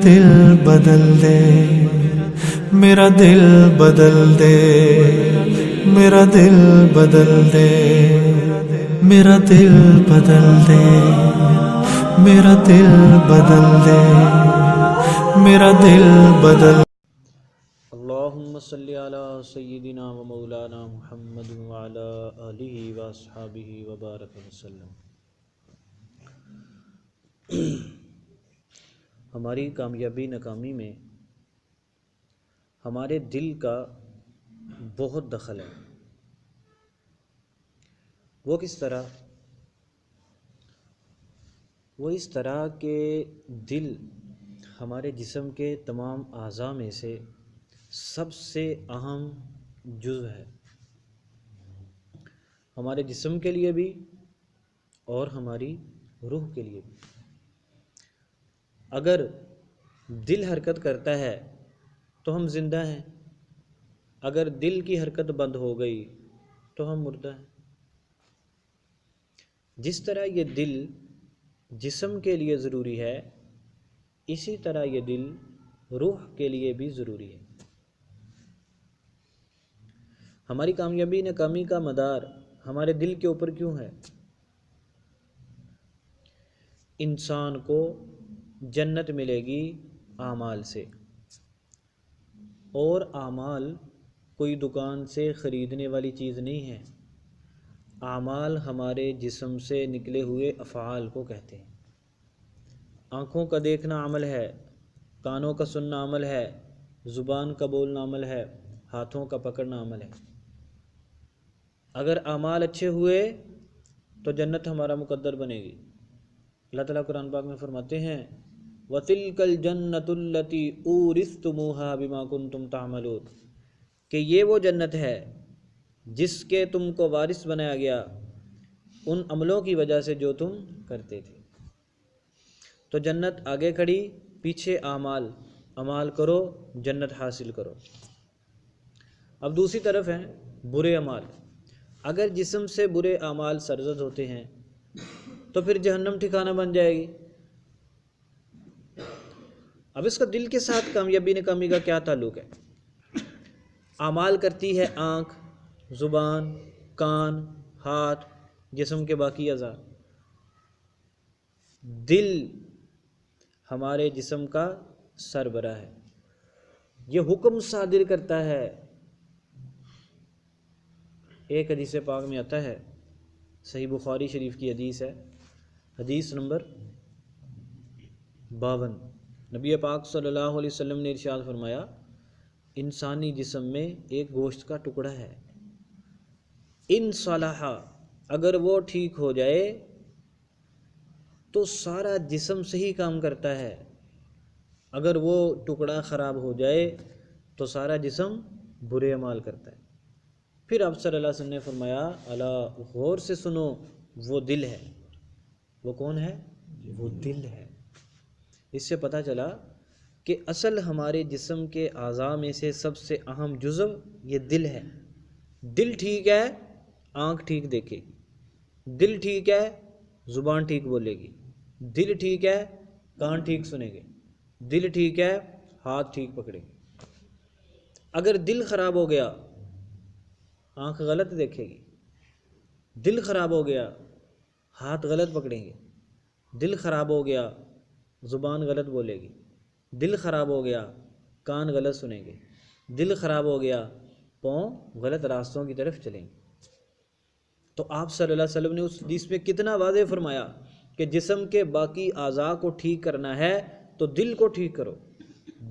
دل بدل دے، میرا دل بدل دے، میرا دل بدل دے، میرا دل بدل دے، میرا دل بدل دے، میرا دل بدل۔ اللہم صلی علی سیدنا و مولانا محمد وعلی آلہ و اصحابہ وبارک وسلم۔ ہماری کامیابی ناکامی میں ہمارے دل کا بہت دخل ہے۔ وہ کس طرح؟ وہ اس طرح کہ دل ہمارے جسم کے تمام اعضاء میں سے سب سے اہم جزو ہے، ہمارے جسم کے لیے بھی اور ہماری روح کے لیے بھی۔ اگر دل حرکت کرتا ہے تو ہم زندہ ہیں، اگر دل کی حرکت بند ہو گئی تو ہم مردہ ہیں۔ جس طرح یہ دل جسم کے لیے ضروری ہے، اسی طرح یہ دل روح کے لیے بھی ضروری ہے۔ ہماری کامیابی ناکامی کا مدار ہمارے دل کے اوپر کیوں ہے؟ انسان کو جنت ملے گی اعمال سے، اور اعمال کوئی دکان سے خریدنے والی چیز نہیں ہے۔ اعمال ہمارے جسم سے نکلے ہوئے افعال کو کہتے ہیں۔ آنکھوں کا دیکھنا عمل ہے، کانوں کا سننا عمل ہے، زبان کا بولنا عمل ہے، ہاتھوں کا پکڑنا عمل ہے۔ اگر اعمال اچھے ہوئے تو جنت ہمارا مقدر بنے گی۔ اللہ تعالیٰ قرآن پاک میں فرماتے ہیں وَتِلْكَ الْجَنَّةُ الَّتِي أُورِثْتُمُوهَا بِمَا كُنْتُمْ تَعْمَلُونَ، کہ یہ وہ جنت ہے جس کے تم کو وارث بنایا گیا ان عملوں کی وجہ سے جو تم کرتے تھے۔ تو جنت آگے کھڑی، پیچھے اعمال، اعمال کرو جنت حاصل کرو۔ اب دوسری طرف ہیں برے اعمال۔ اگر جسم سے برے اعمال سرزد ہوتے ہیں تو پھر جہنم ٹھکانہ بن جائے گی۔ اب اس کا دل کے ساتھ کامیابی ناکامی کا کیا تعلق ہے؟ اعمال کرتی ہے آنکھ، زبان، کان، ہاتھ، جسم کے باقی اعضاء۔ دل ہمارے جسم کا سربراہ ہے، یہ حکم صادر کرتا ہے۔ ایک حدیث پاک میں آتا ہے، صحیح بخاری شریف کی حدیث ہے، حدیث نمبر 52، نبی پاک صلی اللہ علیہ وسلم نے ارشاد فرمایا انسانی جسم میں ایک گوشت کا ٹکڑا ہے، ان صلح، اگر وہ ٹھیک ہو جائے تو سارا جسم صحیح کام کرتا ہے، اگر وہ ٹکڑا خراب ہو جائے تو سارا جسم برے اعمال کرتا ہے۔ پھر آپ صلی اللہ علیہ وسلم نے فرمایا الا، غور سے سنو، وہ دل ہے۔ وہ کون ہے؟ وہ دل ہے۔ اس سے پتہ چلا کہ اصل ہمارے جسم کے اعضاء میں سے سب سے اہم جزو یہ دل ہے۔ دل ٹھیک ہے، آنکھ ٹھیک دیکھے گی، دل ٹھیک ہے، زبان ٹھیک بولے گی، دل ٹھیک ہے، کان ٹھیک سنیں گے، دل ٹھیک ہے، ہاتھ ٹھیک پکڑیں گے۔ اگر دل خراب ہو گیا، آنکھ غلط دیکھے گی، دل خراب ہو گیا، ہاتھ غلط پکڑیں گے، دل خراب ہو گیا، زبان غلط بولے گی، دل خراب ہو گیا، کان غلط سنیں گے، دل خراب ہو گیا، پاؤں غلط راستوں کی طرف چلیں گے۔ تو آپ صلی اللہ علیہ وسلم نے اس حدیث میں کتنا واضح فرمایا کہ جسم کے باقی اعضاء کو ٹھیک کرنا ہے تو دل کو ٹھیک کرو۔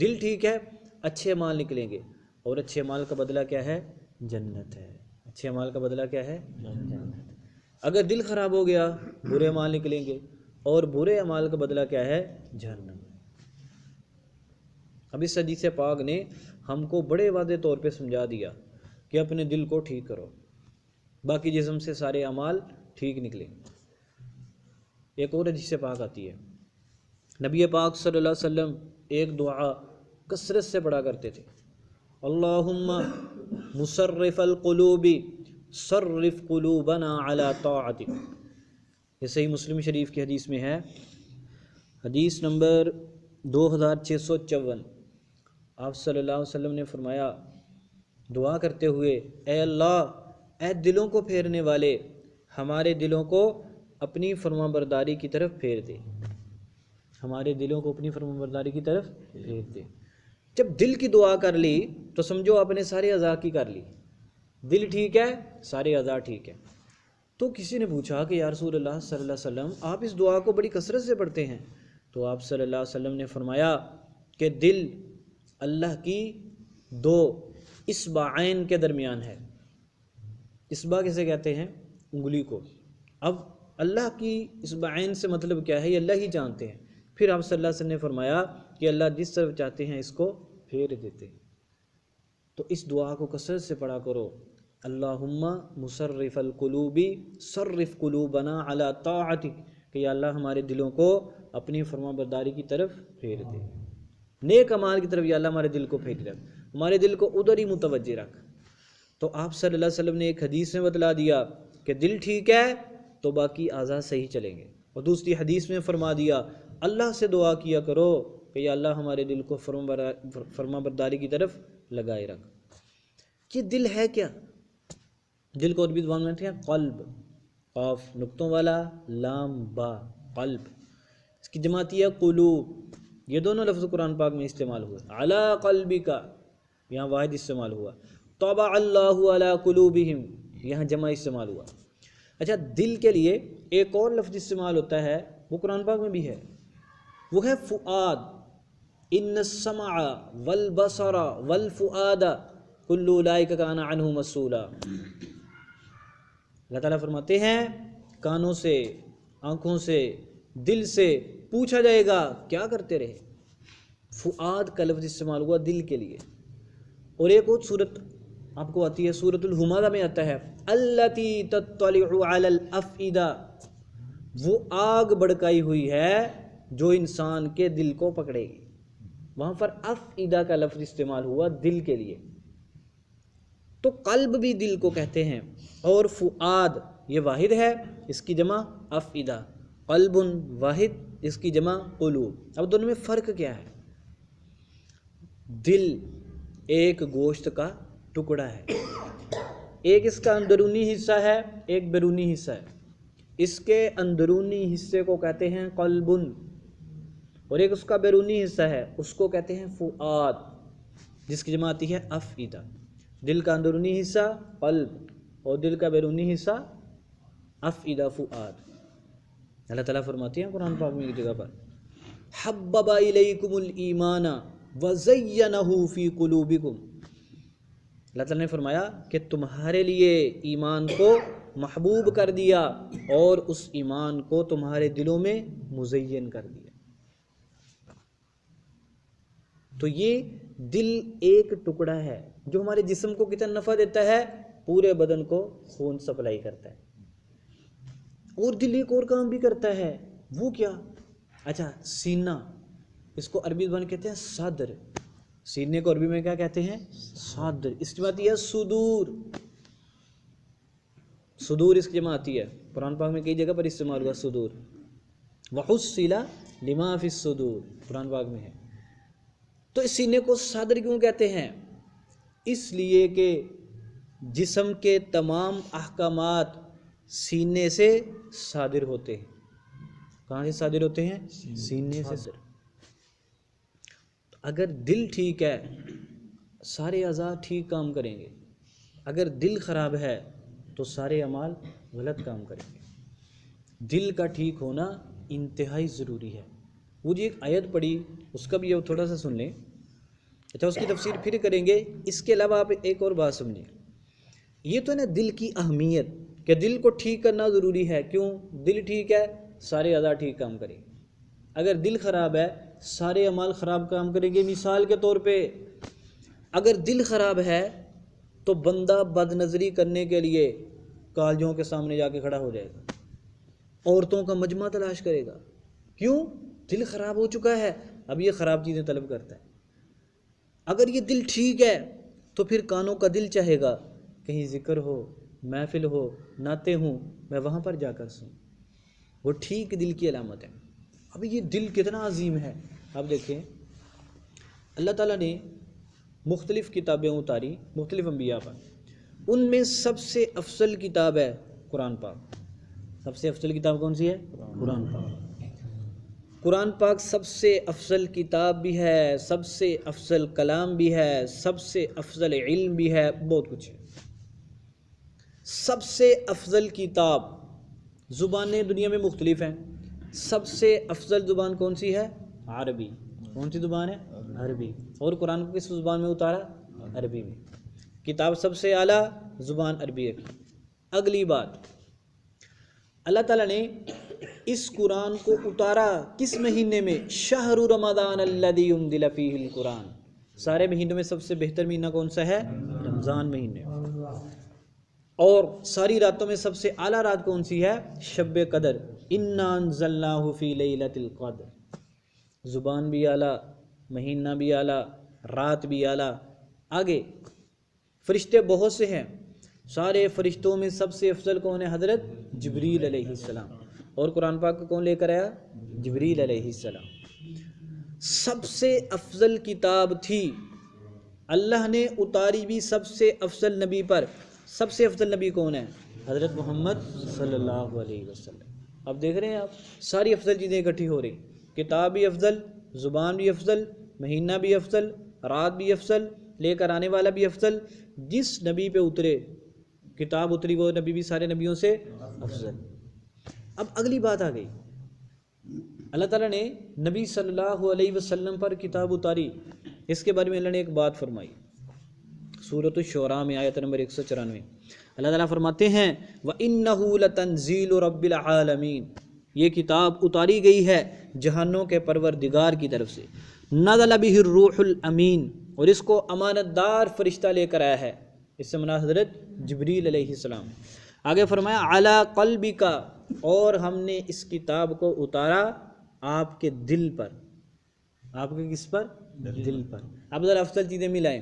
دل ٹھیک ہے، اچھے مال نکلیں گے، اور اچھے مال کا بدلہ کیا ہے؟ جنت ہے۔ اچھے مال کا بدلہ کیا ہے؟ جنت۔ اگر دل خراب ہو گیا، برے مال نکلیں گے، اور برے اعمال کا بدلہ کیا ہے؟ جہنم۔ اب اس حدیث پاک نے ہم کو بڑے واضح طور پہ سمجھا دیا کہ اپنے دل کو ٹھیک کرو، باقی جسم سے سارے اعمال ٹھیک نکلیں۔ ایک اور حدیث پاک آتی ہے، نبی پاک صلی اللہ علیہ وسلم ایک دعا کثرت سے پڑھا کرتے تھے، اللہم مصرف القلوب صرف قلوبنا علی طاعتک۔ یہ صحیح مسلم شریف کی حدیث میں ہے، حدیث نمبر 2654 آپ صلی اللہ علیہ وسلم نے فرمایا دعا کرتے ہوئے، اے اللہ، اے دلوں کو پھیرنے والے، ہمارے دلوں کو اپنی فرما برداری کی طرف پھیر دے، ہمارے دلوں کو اپنی فرما برداری کی طرف پھیر دے۔ جب دل کی دعا کر لی تو سمجھو آپ نے سارے اعضاء کی کر لی، دل ٹھیک ہے، سارے اعضاء ٹھیک ہے۔ تو کسی نے پوچھا کہ یا رسول اللہ صلی اللہ علیہ وسلم، آپ اس دعا کو بڑی کثرت سے پڑھتے ہیں؟ تو آپ صلی اللہ علیہ وسلم نے فرمایا کہ دل اللہ کی دو اصبعین کے درمیان ہے۔ اصبع کسے کہتے ہیں؟ انگلی کو۔ اب اللہ کی اصبعین سے مطلب کیا ہے، یہ اللہ ہی جانتے ہیں۔ پھر آپ صلی اللہ علیہ وسلم نے فرمایا کہ اللہ جس طرف چاہتے ہیں اس کو پھیر دیتے ہیں۔ تو اس دعا کو کثرت سے پڑھا کرو، اللہم مصرف القلوب صرف قلوبنا علی طاعتک، کہ یا اللہ ہمارے دلوں کو اپنی فرما برداری کی طرف پھیر دے، نیک اعمال کی طرف یا اللہ ہمارے دل کو پھیر رکھ، ہمارے دل کو ادھر ہی متوجہ رکھ۔ تو آپ صلی اللہ علیہ وسلم نے ایک حدیث میں بتلا دیا کہ دل ٹھیک ہے تو باقی اعضاء صحیح چلیں گے، اور دوسری حدیث میں فرما دیا اللہ سے دعا کیا کرو کہ یا اللہ ہمارے دل کو فرما برداری کی طرف لگائے رکھ۔ یہ دل ہے کیا؟ دل کو عربی زبان میں کہتے ہیں قلب، قاف نقطوں والا، لام با، قلب۔ اس کی جمع آتی ہے قلوب۔ یہ دونوں لفظ قرآن پاک میں استعمال ہوئے، علی قلبک یہاں واحد استعمال ہوا، طبع اللہ علی قلوبہم یہاں جمع استعمال ہوا۔ اچھا، دل کے لیے ایک اور لفظ استعمال ہوتا ہے، وہ قرآن پاک میں بھی ہے، وہ ہے فؤاد۔ ان السمع والبصر والفؤاد کل اولئک کان عنہ مسئولا۔ اللہ تعالیٰ فرماتے ہیں کانوں سے، آنکھوں سے، دل سے پوچھا جائے گا کیا کرتے رہے۔ فؤاد کا لفظ استعمال ہوا دل کے لیے۔ اور ایک اور صورت آپ کو آتی ہے، سورۃ الہمزہ میں آتا ہے التی تطلع علی الافئدہ، وہ آگ بڑکائی ہوئی ہے جو انسان کے دل کو پکڑے گی۔ وہاں پر افئدہ کا لفظ استعمال ہوا دل کے لیے۔ تو قلب بھی دل کو کہتے ہیں، اور فؤاد یہ واحد ہے، اس کی جمع افئدہ، قلب واحد، اس کی جمع قلوب۔ اب دونوں میں فرق کیا ہے؟ دل ایک گوشت کا ٹکڑا ہے، ایک اس کا اندرونی حصہ ہے، ایک بیرونی حصہ ہے۔ اس کے اندرونی حصے کو کہتے ہیں قلب، اور ایک اس کا بیرونی حصہ ہے، اس کو کہتے ہیں فؤاد، جس کی جمع آتی ہے افئدہ۔ دل کا اندرونی حصہ قلب، اور دل کا بیرونی حصہ افئدہ، فؤاد۔ اللہ تعالیٰ فرماتے ہیں قرآن پاک میں ایک جگہ پر حبب الیکم الایمان وزینہ فی قلوبکم، اللہ تعالیٰ نے فرمایا کہ تمہارے لیے ایمان کو محبوب کر دیا اور اس ایمان کو تمہارے دلوں میں مزین کر دیا۔ تو یہ دل ایک ٹکڑا ہے جو ہمارے جسم کو کتنا نفع دیتا ہے، پورے بدن کو خون سپلائی کرتا ہے۔ اور دل ایک اور کام بھی کرتا ہے، وہ کیا؟ اچھا، سینہ، اس کو عربی زبان کہتے ہیں صدر، سینے کو عربی میں کیا کہتے ہیں؟ صدر۔ اس کی بات یہ ہے صدور، صدور اس کی جمع آتی ہے، قرآن پاک میں کئی جگہ پر استعمال ہوا صدور۔ وحصل لما فی الصدور قرآن پاک میں ہے۔ تو اس سینے کو صدر کیوں کہتے ہیں؟ اس لیے کہ جسم کے تمام احکامات سینے سے صادر ہوتے ہیں۔ کہاں سے صادر ہوتے ہیں؟ سینے سے۔ اگر دل ٹھیک ہے سارے اعضاء ٹھیک کام کریں گے، اگر دل خراب ہے تو سارے اعمال غلط کام کریں گے۔ دل کا ٹھیک ہونا انتہائی ضروری ہے۔ وہ جو ایک آیت پڑھی اس کا بھی تھوڑا سا سن لیں، اچھا اس کی تفسیر پھر کریں گے۔ اس کے علاوہ آپ ایک اور بات سمجھیں، یہ تو ہے نا دل کی اہمیت کہ دل کو ٹھیک کرنا ضروری ہے۔ کیوں؟ دل ٹھیک ہے سارے اعضاء ٹھیک کام کریں گے۔ اگر دل خراب ہے سارے اعمال خراب کام کریں گے۔ مثال کے طور پہ اگر دل خراب ہے تو بندہ بد نظری کرنے کے لیے کالجوں کے سامنے جا کے کھڑا ہو جائے گا، عورتوں کا مجمع تلاش کرے گا۔ کیوں؟ دل خراب ہو چکا ہے، اب یہ خراب چیزیں طلب کرتا ہے۔ اگر یہ دل ٹھیک ہے تو پھر کانوں کا دل چاہے گا کہیں ذکر ہو، محفل ہو، نعتیں ہوں، میں وہاں پر جا کر سنوں۔ وہ ٹھیک دل کی علامت ہے۔ اب یہ دل کتنا عظیم ہے، اب دیکھیں اللہ تعالیٰ نے مختلف کتابیں اتاری مختلف انبیاء پر، ان میں سب سے افضل کتاب ہے قرآن پاک۔ سب سے افضل کتاب کون سی ہے؟ قرآن پاک۔ قرآن پاک سب سے افضل کتاب بھی ہے، سب سے افضل کلام بھی ہے، سب سے افضل علم بھی ہے، بہت کچھ ہے۔ سب سے افضل کتاب، زبانیں دنیا میں مختلف ہیں، سب سے افضل زبان کون سی ہے؟ عربی۔ کون سی زبان ہے؟ عربی۔ اور قرآن کو کس زبان میں اتارا؟ عربی میں۔ کتاب سب سے اعلیٰ زبان عربی ہے۔ اگلی بات، اللہ تعالیٰ نے اس قرآن کو اتارا کس مہینے میں؟ شہر رمضان الذی انزل فیہ القرآن۔ سارے مہینوں میں سب سے بہتر مہینہ کون سا ہے؟ رمضان مہینے۔ اور ساری راتوں میں سب سے اعلیٰ رات کون سی ہے؟ شب قدر۔ انا انزلناہ فی لیلۃ القدر۔ زبان بھی اعلیٰ، مہینہ بھی اعلیٰ، رات بھی اعلیٰ۔ آگے فرشتے بہت سے ہیں، سارے فرشتوں میں سب سے افضل کون ہے؟ حضرت جبریل علیہ السلام۔ اور قرآن پاک کو کون لے کر آیا؟ جبریل علیہ السلام۔ سب سے افضل کتاب تھی، اللہ نے اتاری بھی سب سے افضل نبی پر۔ سب سے افضل نبی کون ہے؟ حضرت محمد صلی اللہ علیہ وسلم۔ اب دیکھ رہے ہیں آپ، ساری افضل چیزیں اکٹھی ہو رہی، کتاب بھی افضل، زبان بھی افضل، مہینہ بھی افضل، رات بھی افضل، لے کر آنے والا بھی افضل۔ جس نبی پہ اترے کتاب اتری وہ نبی بھی سارے نبیوں سے افضل۔ اب اگلی بات آ گئی، اللہ تعالیٰ نے نبی صلی اللہ علیہ وسلم پر کتاب اتاری، اس کے بارے میں اللہ نے ایک بات فرمائی سورۃ الشعراء میں آیت نمبر 194۔ اللہ تعالیٰ فرماتے ہیں وَإِنَّهُ لَتَنزِيلُ رَبِّ الْعَالَمِينَ، یہ کتاب اتاری گئی ہے جہانوں کے پروردگار کی طرف سے۔ نزل بہ الروح الامین، اور اس کو امانت دار فرشتہ لے کر آیا ہے، اس سے مراد حضرت جبریل علیہ السلام۔ آگے فرمایا علی قلبک، اور ہم نے اس کتاب کو اتارا آپ کے دل پر۔ آپ کے کس پر؟ دل پر۔ اب ذرا افضل چیزیں ملائیں،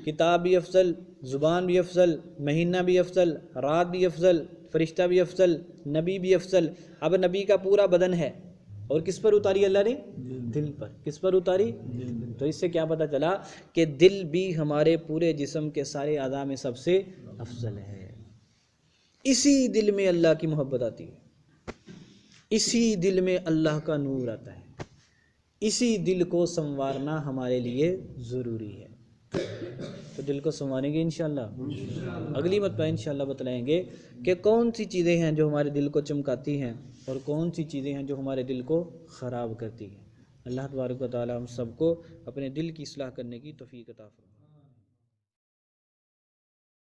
کتاب بھی افضل، زبان بھی افضل، مہینہ بھی افضل، رات بھی افضل، فرشتہ بھی افضل، نبی بھی افضل۔ اب نبی کا پورا بدن ہے، اور کس پر اتاری اللہ نے؟ دل پر۔ کس پر اتاری؟ تو اس سے کیا پتہ چلا کہ دل بھی ہمارے پورے جسم کے سارے اعضاء میں سب سے افضل ہے۔ اسی دل میں اللہ کی محبت آتی ہے، اسی دل میں اللہ کا نور آتا ہے، اسی دل کو سنوارنا ہمارے لیے ضروری ہے۔ تو دل کو سنواریں گے انشاءاللہ۔ اگلی مرتبہ انشاءاللہ بتلائیں گے کہ کون سی چیزیں ہیں جو ہمارے دل کو چمکاتی ہیں اور کون سی چیزیں ہیں جو ہمارے دل کو خراب کرتی ہیں۔ اللہ تبارک و تعالی ہم سب کو اپنے دل کی اصلاح کرنے کی توفیق عطا فرمائے۔